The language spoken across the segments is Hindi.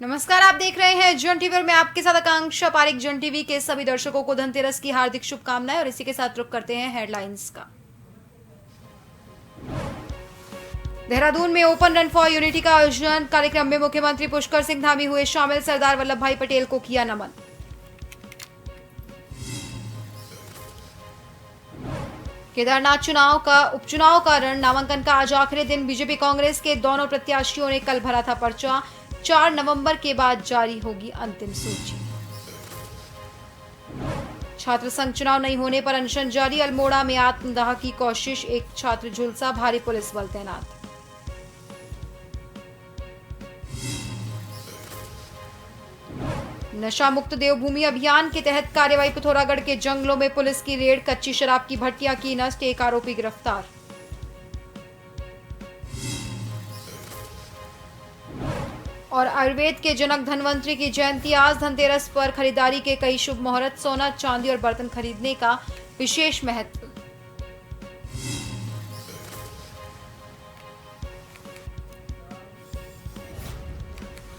नमस्कार, आप देख रहे हैं जन टीवी और मैं आपके साथ आकांक्षा पारिक। जन टीवी के सभी दर्शकों को धनतेरस की हार्दिक शुभकामनाएं और इसी के साथ रुक करते हैं हेडलाइंस का। देहरादून में ओपन रन फॉर यूनिटी का आयोजन। कार्यक्रम में मुख्यमंत्री पुष्कर सिंह धामी हुए शामिल। सरदार वल्लभ भाई पटेल को किया नमन। केदारनाथ उपचुनाव का रण। नामांकन का आज आखिरी दिन। बीजेपी कांग्रेस के दोनों प्रत्याशियों ने कल भरा था पर्चा। 4 नवंबर के बाद जारी होगी अंतिम सूची। छात्र संघ चुनाव नहीं होने पर अनशन जारी। अल्मोड़ा में आत्मदाह की कोशिश। एक छात्र झुलसा। भारी पुलिस बल तैनात। नशा मुक्त देवभूमि अभियान के तहत कार्रवाई। पिथौरागढ़ के जंगलों में पुलिस की रेड। कच्ची शराब की भट्टियां की नष्ट। एक आरोपी गिरफ्तार। और आयुर्वेद के जनक धन्वंतरी की जयंती आज। धनतेरस पर खरीदारी के कई शुभ मुहूर्त। सोना चांदी और बर्तन खरीदने का विशेष महत्व।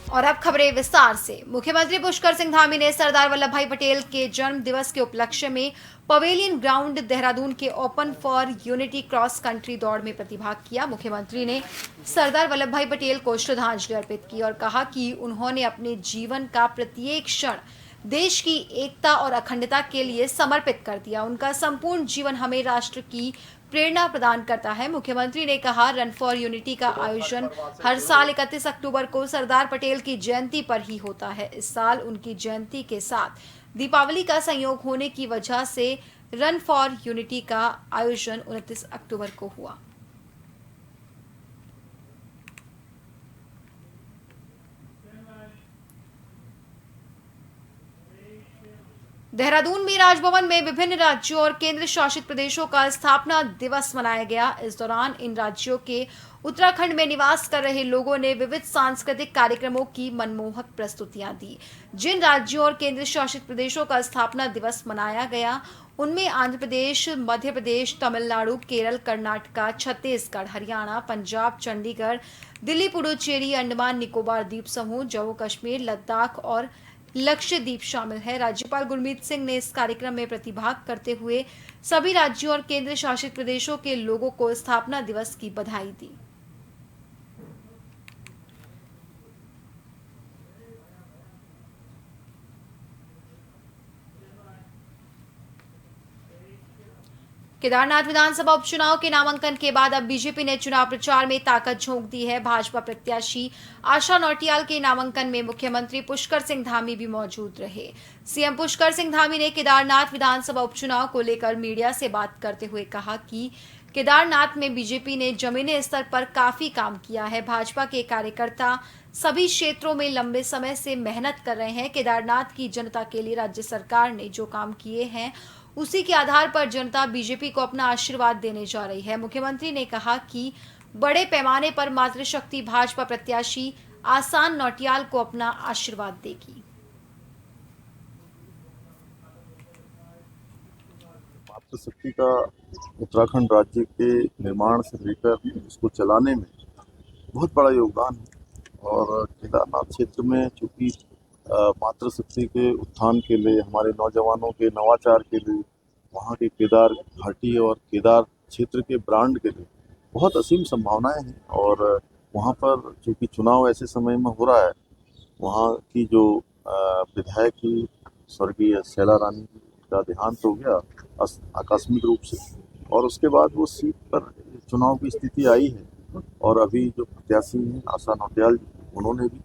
और अब खबरें विस्तार से। मुख्यमंत्री पुष्कर सिंह धामी ने सरदार वल्लभ भाई पटेल के जन्म दिवस के उपलक्ष्य में पवेलियन ग्राउंड देहरादून के open for unity cross country दौड़ में प्रतिभाग किया। मुख्यमंत्री ने सरदार वल्लभ भाई पटेल को श्रद्धांजलि अर्पित की और कहा कि उन्होंने अपने जीवन का प्रत्येक क्षण देश की एकता और अखंडता के लिए समर्पित कर दिया। उनका संपूर्ण जीवन हमें राष्ट्र की प्रेरणा प्रदान करता है। मुख्यमंत्री ने कहा, रन फॉर यूनिटी का आयोजन हर साल 31 अक्टूबर को सरदार पटेल की जयंती पर ही होता है। इस साल उनकी जयंती के साथ दीपावली का संयोग होने की वजह से रन फॉर यूनिटी का आयोजन 29 अक्टूबर को हुआ। देहरादून में राजभवन में विभिन्न राज्यों और केंद्र शासित प्रदेशों का स्थापना दिवस मनाया गया। इस दौरान इन राज्यों के उत्तराखंड में निवास कर रहे लोगों ने विविध सांस्कृतिक कार्यक्रमों की मनमोहक प्रस्तुतियां दी। जिन राज्यों और केंद्र शासित प्रदेशों का स्थापना दिवस मनाया गया उनमें आंध्र प्रदेश, मध्य प्रदेश, तमिलनाडु, केरल, कर्नाटक, छत्तीसगढ़, हरियाणा, पंजाब, चंडीगढ़, दिल्ली, पुडुचेरी, अंडमान निकोबार द्वीप समूह, जम्मू कश्मीर, लद्दाख और लक्षद्वीप शामिल है। राज्यपाल गुरमीत सिंह ने इस कार्यक्रम में प्रतिभाग करते हुए सभी राज्यों और केंद्र शासित प्रदेशों के लोगों को स्थापना दिवस की बधाई दी। केदारनाथ विधानसभा उपचुनाव के नामांकन के बाद अब बीजेपी ने चुनाव प्रचार में ताकत झोंक दी है। भाजपा प्रत्याशी आशा नौटियाल के नामांकन में मुख्यमंत्री पुष्कर सिंह धामी भी मौजूद रहे। सीएम पुष्कर सिंह धामी ने केदारनाथ विधानसभा उपचुनाव को लेकर मीडिया से बात करते हुए कहा कि केदारनाथ में बीजेपी ने जमीनी स्तर पर काफी काम किया है। भाजपा के कार्यकर्ता सभी क्षेत्रों में लंबे समय से मेहनत कर रहे हैं। केदारनाथ की जनता के लिए राज्य सरकार ने जो काम किए हैं उसी के आधार पर जनता बीजेपी को अपना आशीर्वाद देने जा रही है। मुख्यमंत्री ने कहा कि बड़े पैमाने पर मातृशक्ति भाजपा प्रत्याशी आसान नौटियाल को अपना आशीर्वाद देगी। मातृशक्ति का उत्तराखंड राज्य के निर्माण से लेकर उसको चलाने में बहुत बड़ा योगदान है। और केदारनाथ क्षेत्र में चूँकि मातृशक्ति के उत्थान के लिए, हमारे नौजवानों के नवाचार के लिए, वहाँ की केदार घाटी और केदार क्षेत्र के ब्रांड के लिए बहुत असीम संभावनाएं हैं। और वहाँ पर चूँकि चुनाव ऐसे समय में हो रहा है, वहाँ की जो विधायक की स्वर्गीय शैला रानी का देहांत हो गया आकस्मिक रूप से, और उसके बाद वो सीट पर चुनाव की स्थिति आई है। और अभी जो प्रत्याशी हैं आशा नौटियाल, उन्होंने भी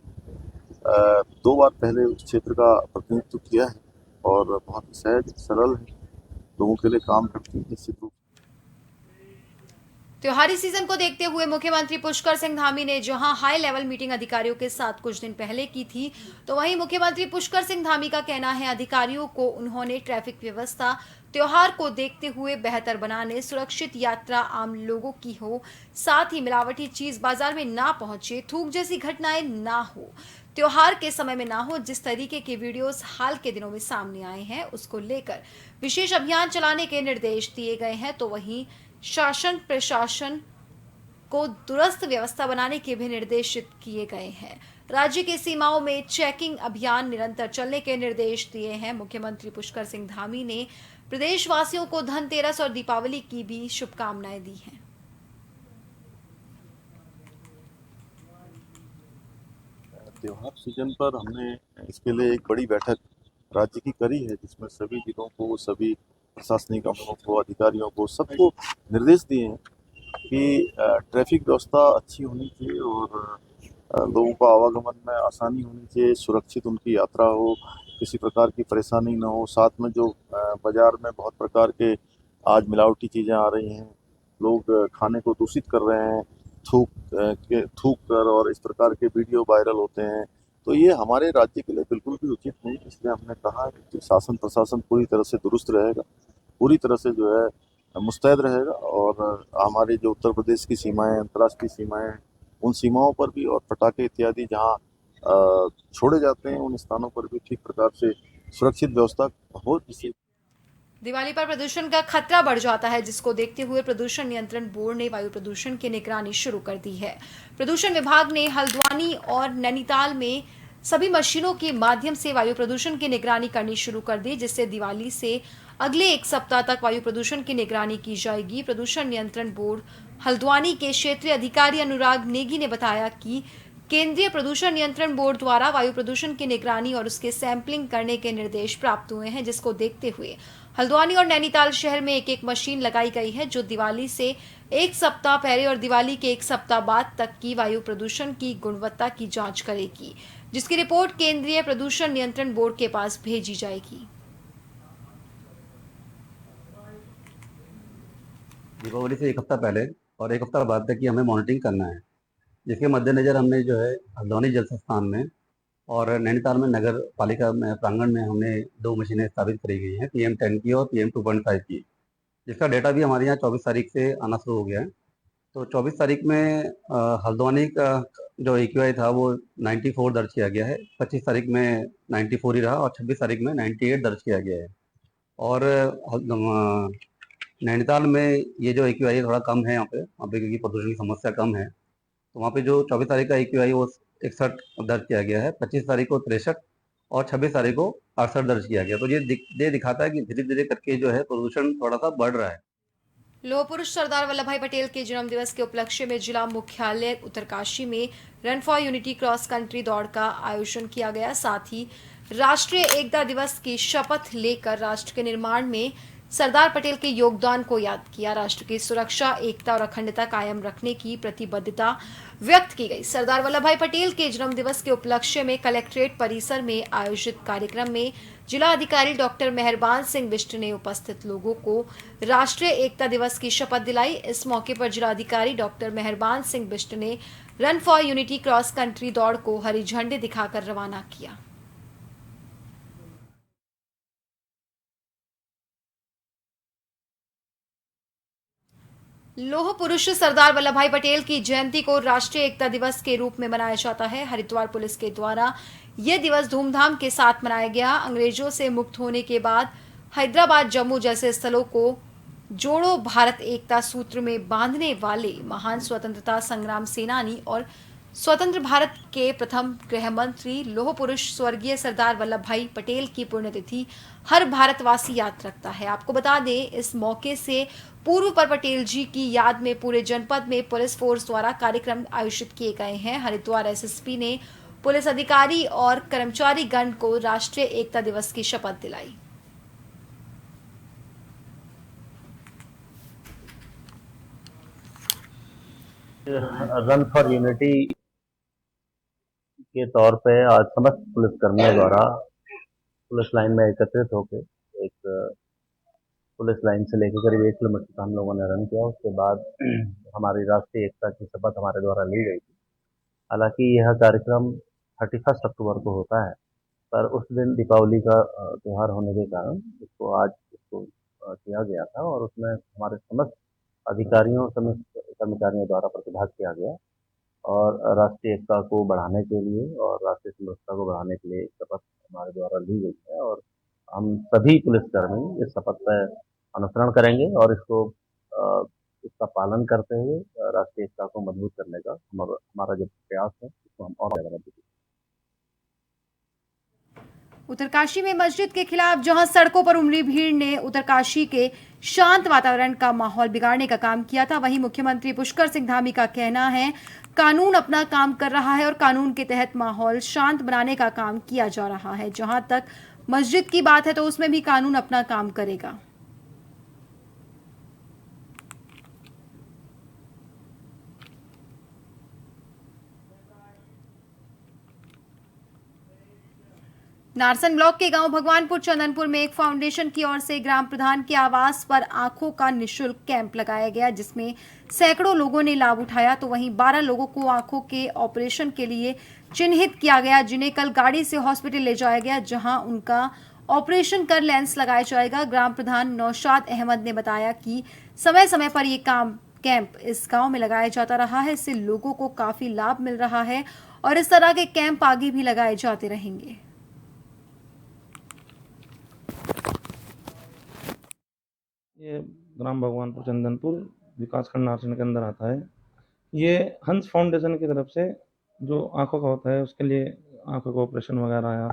2 बार पहले उस क्षेत्र का प्रतिनिधित्व किया है और बहुत सहज सरल है, लोगों के लिए काम करती है निश्चित रूप। त्योहारी सीजन को देखते हुए मुख्यमंत्री पुष्कर सिंह धामी ने जहां हाई लेवल मीटिंग अधिकारियों के साथ कुछ दिन पहले की थी, तो वहीं मुख्यमंत्री पुष्कर सिंह धामी का कहना है अधिकारियों को उन्होंने ट्रैफिक व्यवस्था त्योहार को देखते हुए बेहतर बनाने, सुरक्षित यात्रा आम लोगों की हो, साथ ही मिलावटी चीज बाजार में ना पहुंचे, थूक जैसी घटनाएं ना हो, त्योहार के समय में ना हो। जिस तरीके के वीडियोस हाल के दिनों में सामने आए हैं उसको लेकर विशेष अभियान चलाने के निर्देश दिए गए हैं। तो वहीं शासन प्रशासन को दुरुस्त व्यवस्था बनाने के भी निर्देशित किए गए हैं। राज्य की सीमाओं में चेकिंग अभियान निरंतर चलने के निर्देश दिए हैं। मुख्यमंत्री पुष्कर सिंह धामी ने प्रदेशवासियों को धनतेरस और दीपावली की भी शुभकामनाएं दी हैं। त्योहार सीजन पर हमने इसके लिए एक बड़ी बैठक राज्य की करी है, जिसमें सभी जिलों को, सभी प्रशासनिक अमलों को, अधिकारियों को, सबको निर्देश दिए हैं कि ट्रैफिक व्यवस्था अच्छी होनी चाहिए और लोगों को आवागमन में आसानी होनी चाहिए, सुरक्षित उनकी यात्रा हो, किसी प्रकार की परेशानी ना हो। साथ में जो बाजार में बहुत प्रकार के आज मिलावटी चीज़ें आ रही हैं, लोग खाने को दूषित कर रहे हैं, थूक कर, और इस प्रकार के वीडियो वायरल होते हैं, तो ये हमारे राज्य के लिए बिल्कुल भी उचित नहीं। इसलिए हमने कहा है कि शासन प्रशासन पूरी तरह से दुरुस्त रहेगा, पूरी तरह से जो है मुस्तैद रहेगा, और हमारे जो उत्तर प्रदेश की सीमाएं, अंतर्राष्ट्रीय सीमाएं, उन सीमाओं पर भी, और पटाखे इत्यादि जहाँ छोड़े जाते हैं, उन स्थानों पर भी ठीक प्रकार से सुरक्षित व्यवस्था हो, जिससे दिवाली पर प्रदूषण का खतरा बढ़ जाता है, जिसको देखते हुए प्रदूषण नियंत्रण बोर्ड ने वायु प्रदूषण की निगरानी शुरू कर दी है। प्रदूषण विभाग ने हल्द्वानी और नैनीताल में सभी मशीनों के माध्यम से वायु प्रदूषण की निगरानी करनी शुरू कर दी, जिससे दिवाली से अगले एक सप्ताह तक वायु प्रदूषण की निगरानी की जाएगी। प्रदूषण नियंत्रण बोर्ड हल्द्वानी के क्षेत्रीय अधिकारी अनुराग नेगी ने बताया कि केंद्रीय प्रदूषण नियंत्रण बोर्ड द्वारा वायु प्रदूषण की निगरानी और उसके सैंपलिंग करने के निर्देश प्राप्त हुए हैं, जिसको देखते हुए हल्द्वानी और नैनीताल शहर में एक एक मशीन लगाई गई है, जो दिवाली से एक सप्ताह पहले और दिवाली के एक सप्ताह बाद तक की वायु प्रदूषण की गुणवत्ता की जांच करेगी, जिसकी रिपोर्ट केंद्रीय प्रदूषण नियंत्रण बोर्ड के पास भेजी जाएगी। दीपावली से एक हफ्ता पहले और एक हफ्ता बाद तक की हमें मॉनिटरिंग करना है, जिसके मद्देनज़र हमने जो है हल्द्वानी जल संस्थान में और नैनीताल में नगर पालिका में प्रांगण में हमने 2 मशीनें स्थापित करी गई हैं, PM10 की और PM2.5 की, जिसका डेटा भी हमारे यहाँ 24 तारीख से आना शुरू हो गया है। तो 24 तारीख में हल्द्वानी का जो AQI था वो 94 दर्ज किया गया है, 25 तारीख में 94 ही रहा और 26 तारीख में 98 दर्ज किया गया है। और नैनीताल में ये जो AQI है थोड़ा कम है वहाँ पे क्योंकि प्रदूषण की समस्या कम है, तो वहाँ पे जो 24 तारीख का AQI वो 61 दर्ज किया गया है, 25 तारीख को 63 और 26 तारीख को 68 दर्ज किया गया। तो ये दिखाता है कि धीरे-धीरे करके जो है प्रदूषण थोड़ा-सा बढ़ रहा है। लौह पुरुष सरदार वल्लभ भाई पटेल के जन्म दिवस के उपलक्ष्य में जिला मुख्यालय उत्तरकाशी में run for unity cross country दौड़ का आयोजन किया गया। साथ ही राष्ट्रीय एकता दिवस की शपथ लेकर राष्ट्र के निर्माण में सरदार पटेल के योगदान को याद किया। राष्ट्र की सुरक्षा, एकता और अखंडता कायम रखने की प्रतिबद्धता व्यक्त की गई। सरदार वल्लभ भाई पटेल के जन्म दिवस के उपलक्ष्य में कलेक्ट्रेट परिसर में आयोजित कार्यक्रम में जिला अधिकारी डॉक्टर मेहरबान सिंह बिष्ट ने उपस्थित लोगों को राष्ट्रीय एकता दिवस की शपथ दिलाई। इस मौके पर जिला अधिकारी डॉक्टर मेहरबान सिंह बिष्ट ने run for unity cross country दौड़ को हरी झंडी दिखाकर रवाना किया। लौह पुरुष सरदार वल्लभ भाई पटेल की जयंती को राष्ट्रीय एकता दिवस के रूप में मनाया जाता है। हरिद्वार पुलिस के द्वारा यह दिवस धूमधाम के साथ मनाया गया। अंग्रेजों से मुक्त होने के बाद हैदराबाद, जम्मू जैसे स्थलों को जोड़ो भारत एकता सूत्र में बांधने वाले महान स्वतंत्रता संग्राम सेनानी और स्वतंत्र भारत के प्रथम गृह मंत्री लौह पुरुष स्वर्गीय सरदार वल्लभ भाई पटेल की पुण्यतिथि हर भारतवासी याद रखता है। आपको बता दें, इस मौके से पूर्व पर पटेल जी की याद में पूरे जनपद में पुलिस फोर्स द्वारा कार्यक्रम आयोजित किए गए हैं। हरिद्वार SSP ने पुलिस अधिकारी और कर्मचारी गण को राष्ट्रीय एकता दिवस की शपथ दिलाई। रन फॉर यूनिटी के तौर पे आज समस्त पुलिसकर्मियों द्वारा पुलिस लाइन में एकत्रित होकर एक पुलिस लाइन से लेकर करीब 1 किलोमीटर का हम लोगों ने रन किया। उसके बाद हमारी राष्ट्रीय एकता की शपथ हमारे द्वारा ली गई थी। हालांकि यह कार्यक्रम 31 अक्टूबर को होता है, पर उस दिन दीपावली का त्यौहार होने के कारण इसको किया गया था और उसमें हमारे समस्त अधिकारियों, समस्त कर्मचारियों द्वारा प्रतिभाग किया गया और राष्ट्रीय एकता को बढ़ाने के लिए और राष्ट्रीय सुरक्षा को बढ़ाने के लिए शपथ हमारे द्वारा ली गई है और हम सभी पुलिसकर्मी इस शपथ पर अनुसरण करेंगे और इसको उसका पालन करते हुए राष्ट्रीय एकता को मजबूत करने का हमारा जो प्रयास है उसको हम और आगे बढ़ाएंगे। उत्तरकाशी में मस्जिद के खिलाफ जहां सड़कों पर उमड़ी भीड़ ने उत्तरकाशी के शांत वातावरण का माहौल बिगाड़ने का काम किया था, वहीं मुख्यमंत्री पुष्कर सिंह धामी का कहना है कानून अपना काम कर रहा है और कानून के तहत माहौल शांत बनाने का काम किया जा रहा है। जहां तक मस्जिद की बात है तो उसमें भी कानून अपना काम करेगा। नारसन ब्लॉक के गांव भगवानपुर चंदनपुर में एक फाउंडेशन की ओर से ग्राम प्रधान के आवास पर आंखों का निशुल्क कैंप लगाया गया, जिसमें सैकड़ों लोगों ने लाभ उठाया। तो वहीं 12 लोगों को आंखों के ऑपरेशन के लिए चिन्हित किया गया, जिन्हें कल गाड़ी से हॉस्पिटल ले जाया गया, जहां उनका ऑपरेशन कर लेंस लगाया जाएगा। ग्राम प्रधान नौशाद अहमद ने बताया कि समय समय पर ये कैंप इस गांव में लगाया जाता रहा है, इससे लोगों को काफी लाभ मिल रहा है और इस तरह के कैंप आगे भी लगाए जाते रहेंगे। ये ग्राम भगवानपुर चंदनपुर विकासखंड नारसन के अंदर आता है। ये हंस फाउंडेशन की तरफ से जो आंखों का होता है उसके लिए आंखों का ऑपरेशन वगैरह या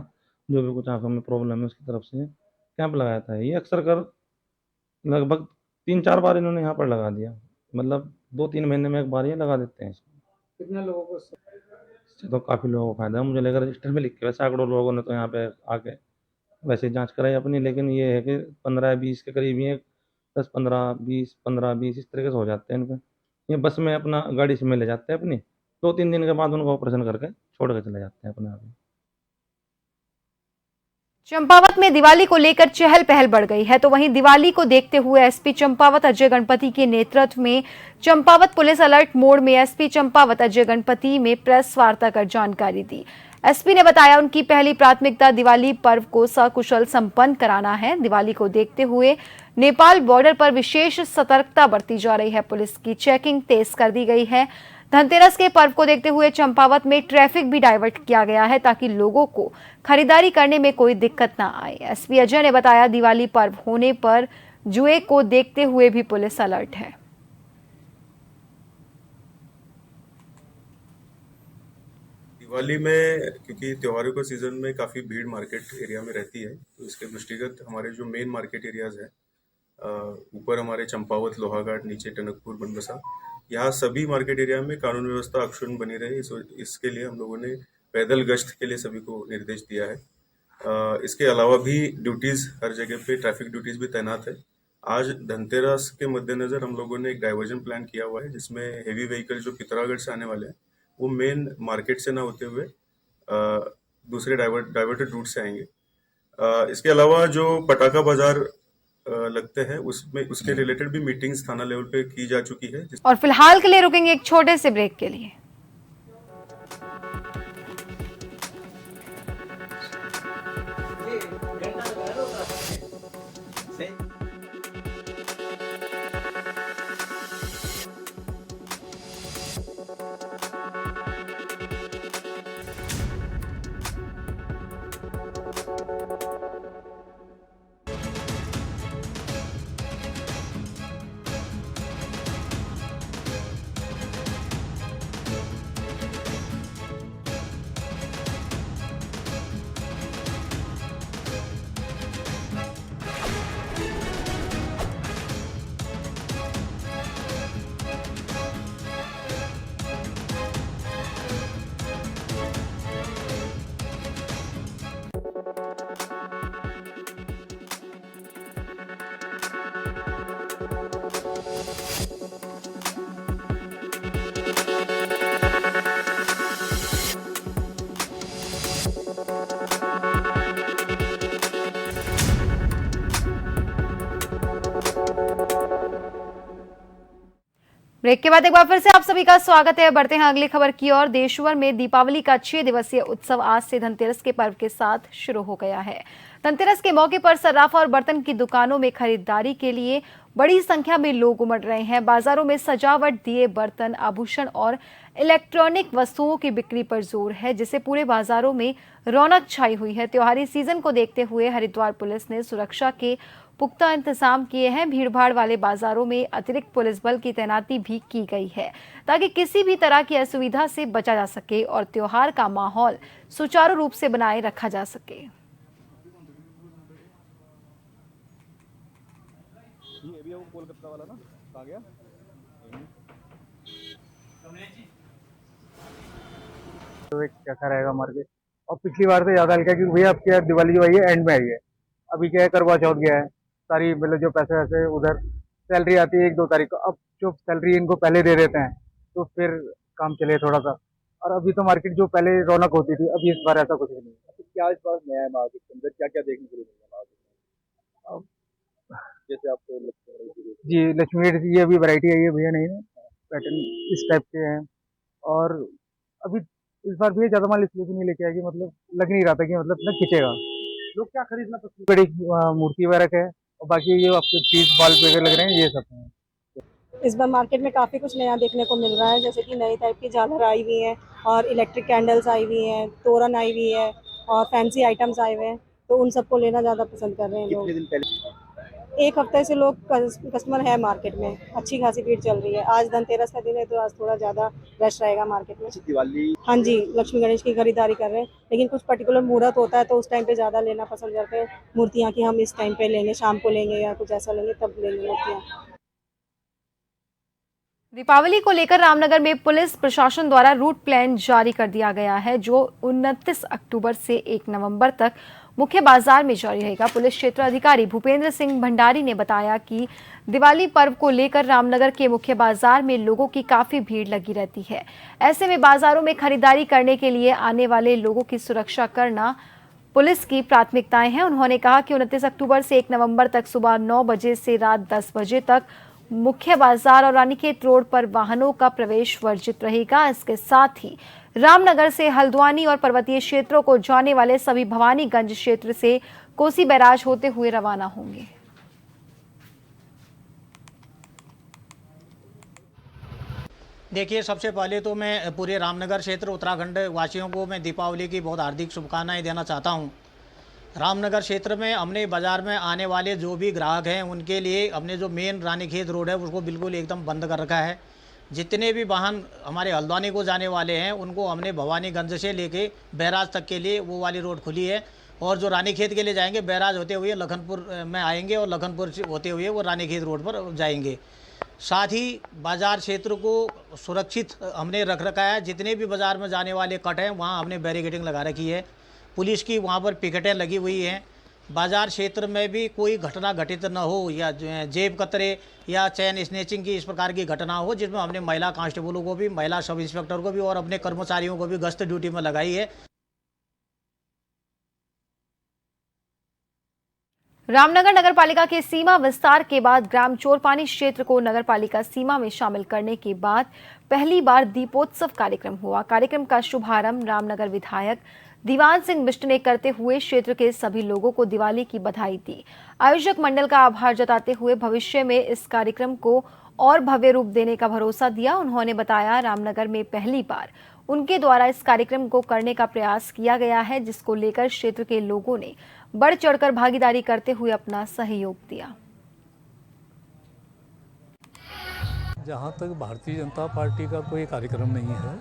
जो भी कुछ आंखों में प्रॉब्लम है उसकी तरफ से कैंप लगाया था। ये अक्सर कर लगभग 3-4 बार इन्होंने यहाँ पर लगा दिया, मतलब 2-3 महीने में एक बार ये लगा देते हैं। कितने लोगों को इससे तो काफ़ी लोगों को फायदा है। मुझे लगा रजिस्टर में लिख के सैकड़ों लोगों ने तो यहाँ पे आके वैसे जांच कराई अपनी, लेकिन ये है कि 15-20 के करीब ही 10-15-20 इस तरीके से हो जाते हैं इनके। ये बस में अपना गाड़ी से में ले जाते हैं अपनी, 2-3 दिन के बाद उनको ऑपरेशन करके छोड़ के चले जाते हैं अपने आप ही। चंपावत में दिवाली को लेकर चहल पहल बढ़ गई है, तो वहीं दिवाली को देखते हुए एसपी चंपावत अजय गणपति के नेतृत्व में चंपावत पुलिस अलर्ट मोड में एसपी चंपावत अजय गणपति में प्रेस वार्ता कर जानकारी दी। एसपी ने बताया उनकी पहली प्राथमिकता दिवाली पर्व को सकुशल संपन्न कराना है। दिवाली को देखते हुए नेपाल बॉर्डर पर विशेष सतर्कता बरती जा रही है, पुलिस की चेकिंग तेज कर दी गई है। धनतेरस के पर्व को देखते हुए चंपावत में ट्रैफिक भी डाइवर्ट किया गया है ताकि लोगों को खरीदारी करने में कोई दिक्कत ना आए। एसपी अजय ने बताया दिवाली पर्व होने पर जुए को देखते हुए भी पुलिस अलर्ट है। दिवाली में क्योंकि त्योहारों के सीजन में काफ़ी भीड़ मार्केट एरिया में रहती है, तो इसके दृष्टिगत हमारे जो मेन मार्केट एरियाज हैं, ऊपर हमारे चंपावत, लोहाघाट, नीचे टनकपुर, बनबसा, यहाँ सभी मार्केट एरिया में कानून व्यवस्था अक्षुण्ण बनी रहे, इसके लिए हम लोगों ने पैदल गश्त के लिए सभी को निर्देश दिया है। इसके अलावा भी ड्यूटीज़ हर जगह पे ट्रैफिक ड्यूटीज़ भी तैनात है। आज धनतेरस के मद्देनज़र हम लोगों ने एक डाइवर्जन प्लान किया हुआ है, जिसमें हेवी व्हीकल जो पिथौरागढ़ से आने वाले हैं वो मेन मार्केट से ना होते हुए दूसरे डाइवर्टेड रूट से आएंगे। इसके अलावा जो पटाखा बाजार लगते हैं उसमें उसके रिलेटेड भी मीटिंग्स थाना लेवल पे की जा चुकी है। और फिलहाल के लिए रुकेंगे एक छोटे से ब्रेक के लिए। ब्रेक के बाद एक बार फिर से आप सभी का स्वागत है। बढ़ते हैं अगली खबर की ओर। देशभर में दीपावली का 6 दिवसीय उत्सव आज से धनतेरस के पर्व के साथ शुरू हो गया है। धनतेरस के मौके पर सर्राफा और बर्तन की दुकानों में खरीदारी के लिए बड़ी संख्या में लोग उमड़ रहे हैं। बाजारों में सजावट, दिए, बर्तन, आभूषण और इलेक्ट्रॉनिक वस्तुओं की बिक्री पर जोर है, जिससे पूरे बाजारों में रौनक छाई हुई है। त्योहारी सीजन को देखते हुए हरिद्वार पुलिस ने सुरक्षा के पुख्ता इंतजाम किए हैं। भीड़भाड़ वाले बाजारों में अतिरिक्त पुलिस बल की तैनाती भी की गई है ताकि किसी भी तरह की असुविधा से बचा जा सके और त्योहार का माहौल सुचारू रूप से बनाए रखा जा सके। कोलकाता वाला ना आ गया तो एक कैसा रहेगा मार्केट। और पिछली बार से ज़्यादा हल्का क्योंकि भैया अब क्या दिवाली जो आई है एंड में आई है। अभी क्या है करवा चौथ गया है, सारी मतलब जो पैसे वैसे उधर सैलरी आती है 1-2 तारीख को, अब जो सैलरी इनको पहले दे देते हैं तो फिर काम चले थोड़ा सा। और अभी तो मार्केट जो पहले रौनक होती थी अभी इस बार ऐसा कुछ भी नहीं है। क्या इस बार नया है मार्केट के अंदर, क्या क्या देखने को मिलेगा मार्केट में? जैसे आपको जी लक्ष्मी ये अभी वैरायटी आई है भैया, नहीं पैटर्न इस टाइप के हैं। और अभी इस बार भैया ज़्यादा माल इसलिए भी नहीं लेके आएगी, मतलब लग नहीं रहा था कि मतलब इतना खींचेगा। लोग क्या खरीदना पसंद बड़ी मूर्ति वगैरह है और बाकी ये आपके चीज बल्ब वगैरह लग रहे हैं ये सब हैं। इस बार मार्केट में काफ़ी कुछ नया देखने को मिल रहा है, जैसे कि नई टाइप की झालर आई हुई है और इलेक्ट्रिक कैंडल्स आई हुई हैं, तोरण आई हुई है और फैंसी आइटम्स आए हुए हैं, तो उन सबको लेना ज़्यादा पसंद कर रहे हैं लोग। कितने दिन पहले? एक हफ्ते से लोग कस्टमर है मार्केट में, अच्छी खासी भीड़ चल रही है। आज धनतेरस का दिन है तो आज थोड़ा ज़्यादा रश रहेगा मार्केट में। दिवाली हाँ जी, लक्ष्मी गणेश की खरीदारी कर रहे हैं, लेकिन कुछ पर्टिकुलर मुहूर्त होता है तो उस टाइम पे ज़्यादा लेना पसंद करते हैं मूर्तियाँ कि हम इस टाइम पे लेंगे, शाम को लेंगे या कुछ ऐसा लेंगे तब लेंगे मूर्तियाँ। दीपावली को लेकर रामनगर में पुलिस प्रशासन द्वारा रूट प्लान जारी कर दिया गया है, जो 29 अक्टूबर से 1 नवंबर तक मुख्य बाजार में जारी रहेगा। पुलिस क्षेत्र अधिकारी भूपेंद्र सिंह भंडारी ने बताया कि दिवाली पर्व को लेकर रामनगर के मुख्य बाजार में लोगों की काफी भीड़ लगी रहती है। ऐसे में बाजारों में खरीदारी करने के लिए आने वाले लोगों की सुरक्षा करना पुलिस की प्राथमिकताएं हैं। उन्होंने कहा कि 29 अक्टूबर से 1 नवंबर तक सुबह 9 बजे से रात 10 बजे तक मुख्य बाजार और रानीखेत रोड पर वाहनों का प्रवेश वर्जित रहेगा। इसके साथ ही रामनगर से हल्द्वानी और पर्वतीय क्षेत्रों को जाने वाले सभी भवानीगंज क्षेत्र से कोसी बैराज होते हुए रवाना होंगे। देखिए, सबसे पहले तो मैं पूरे रामनगर क्षेत्र उत्तराखंड वासियों को मैं दीपावली की बहुत हार्दिक शुभकामनाएं देना चाहता हूं। रामनगर क्षेत्र में हमने बाज़ार में आने वाले जो भी ग्राहक हैं उनके लिए हमने जो मेन रानीखेत रोड है उसको बिल्कुल एकदम बंद कर रखा है। जितने भी वाहन हमारे हल्द्वानी को जाने वाले हैं उनको हमने भवानीगंज से लेके बैराज तक के लिए वो वाली रोड खुली है, और जो रानीखेत के लिए जाएंगे बैराज होते हुए लखनपुर में आएंगे और लखनपुर होते हुए वो रानीखेत रोड पर जाएंगे। साथ ही बाज़ार क्षेत्र को सुरक्षित हमने रख रखा है। जितने भी बाज़ार में जाने वाले कट हैं वहाँ हमने बैरिकेडिंग लगा रखी है, पुलिस की वहाँ पर पिकेटें लगी हुई हैं। बाज़ार क्षेत्र में भी कोई घटना घटित न हो या जेब कतरे या चैन स्नेचिंग की इस प्रकार की घटना हो, जिसमें हमने महिला कांस्टेबलों को भी, महिला सब इंस्पेक्टर को भी और अपने कर्मचारियों को भी गश्त ड्यूटी में लगाई है। रामनगर नगरपालिका के सीमा विस्तार के बाद ग्राम चोरपानी क्षेत्र को नगरपालिका सीमा में शामिल करने के बाद पहली बार दीपोत्सव कार्यक्रम हुआ। कार्यक्रम का शुभारंभ रामनगर विधायक दीवान सिंह बिष्ट ने करते हुए क्षेत्र के सभी लोगों को दिवाली की बधाई दी। आयोजक मंडल का आभार जताते हुए भविष्य में इस कार्यक्रम को और भव्य रूप देने का भरोसा दिया। उन्होंने बताया, रामनगर में पहली बार उनके द्वारा इस कार्यक्रम को करने का प्रयास किया गया है, जिसको लेकर क्षेत्र के लोगों ने बढ़ चढ़कर भागीदारी करते हुए अपना सहयोग दिया। जहाँ तक भारतीय जनता पार्टी का कोई कार्यक्रम नहीं है,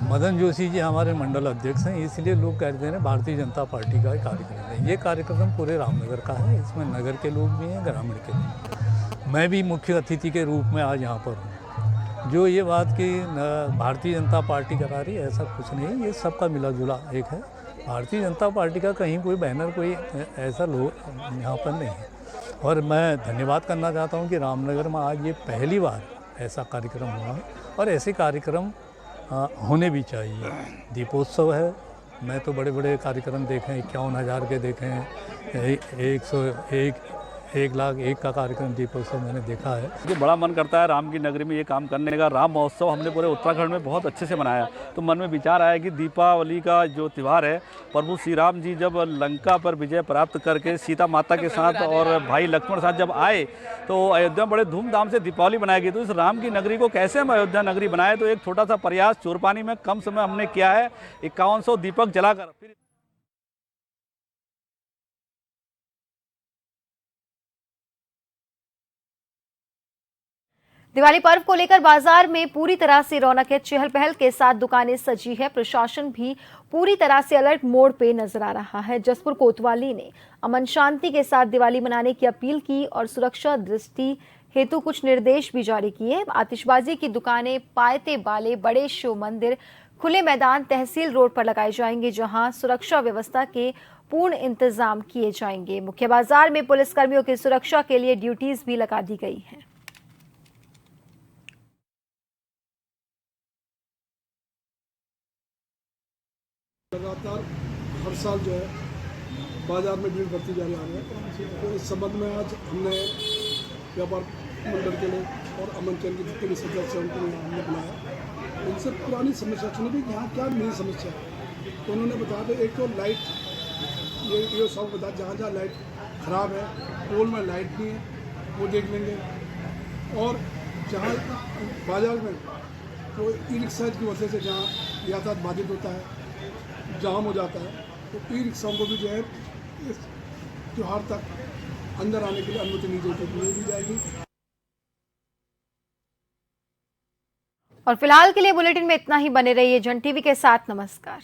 मदन जोशी जी हमारे मंडल अध्यक्ष हैं, इसलिए लोग कहते हैं भारतीय जनता पार्टी का कार्यक्रम है। ये कार्यक्रम पूरे रामनगर का है, इसमें नगर के लोग भी हैं, ग्रामीण के लोग। मैं भी मुख्य अतिथि के रूप में आज यहाँ पर हूँ। जो ये बात कि भारतीय जनता पार्टी करा रही है, ऐसा कुछ नहीं, ये सबका मिला जुला एक है। भारतीय जनता पार्टी का कहीं कोई बैनर कोई ऐसा लोग यहाँ पर नहीं है। और मैं धन्यवाद करना चाहता हूँ कि रामनगर में आज ये पहली बार ऐसा कार्यक्रम हुआ है और ऐसे कार्यक्रम होने भी चाहिए। दीपोत्सव है, मैं तो बड़े बड़े कार्यक्रम देखे हैं, 51,000 के देखे हैं, 1,01,000 का कार्यक्रम दीपोत्सव मैंने देखा है। मुझे बड़ा मन करता है राम की नगरी में ये काम करने का। राम महोत्सव हमने पूरे उत्तराखंड में बहुत अच्छे से मनाया, तो मन में विचार आया कि दीपावली का जो त्यौहार है, प्रभु श्री राम जी जब लंका पर विजय प्राप्त करके सीता माता के साथ और भाई लक्ष्मण के साथ जब आए तो अयोध्या में बड़े धूमधाम से दीपावली बनाई गई। तो इस राम की नगरी को कैसे हम अयोध्या नगरी बनाए, तो एक छोटा सा प्रयास चोरपानी में कम समय हमने किया है। 5100 दीपक जलाकर फिर दिवाली पर्व को लेकर बाजार में पूरी तरह से रौनक है। चहल पहल के साथ दुकानें सजी है। प्रशासन भी पूरी तरह से अलर्ट मोड पे नजर आ रहा है। जसपुर कोतवाली ने अमन शांति के साथ दिवाली मनाने की अपील की और सुरक्षा दृष्टि हेतु कुछ निर्देश भी जारी किए। आतिशबाजी की दुकानें, पायते बाले, बड़े शिव मंदिर, खुले मैदान, तहसील रोड पर लगाए जाएंगे, जहां सुरक्षा व्यवस्था के पूर्ण इंतजाम किए जाएंगे। मुख्य बाजार में पुलिसकर्मियों की सुरक्षा के लिए ड्यूटीज भी लगा दी गई हैं। लगातार हर साल जो है बाजार में भीड़ बढ़ती जा रही है। तो इस संबंध में आज हमने व्यापार मंडल के लोग और अमन चैन के जितने भी सदस्य हैं उनको हमने बुलाया, उनसे पुरानी समस्या सुनी भी यहाँ क्या नई समस्या है। तो उन्होंने बताया कि एक तो लाइट, ये सब बता जहाँ जहाँ लाइट ख़राब है, पोल में लाइट नहीं है वो देख लेंगे, और जहाँ बाजार में तो ई रिक्शा की वजह से जहाँ यातायात बाधित होता है, जाम हो जाता है, तो ई रिक्शाओं को भी जो है इस त्यौहार तक अंदर आने के लिए अनुमति नहीं दी जाएगी। और फिलहाल के लिए बुलेटिन में इतना ही। बने रहिए जन टीवी के साथ। नमस्कार।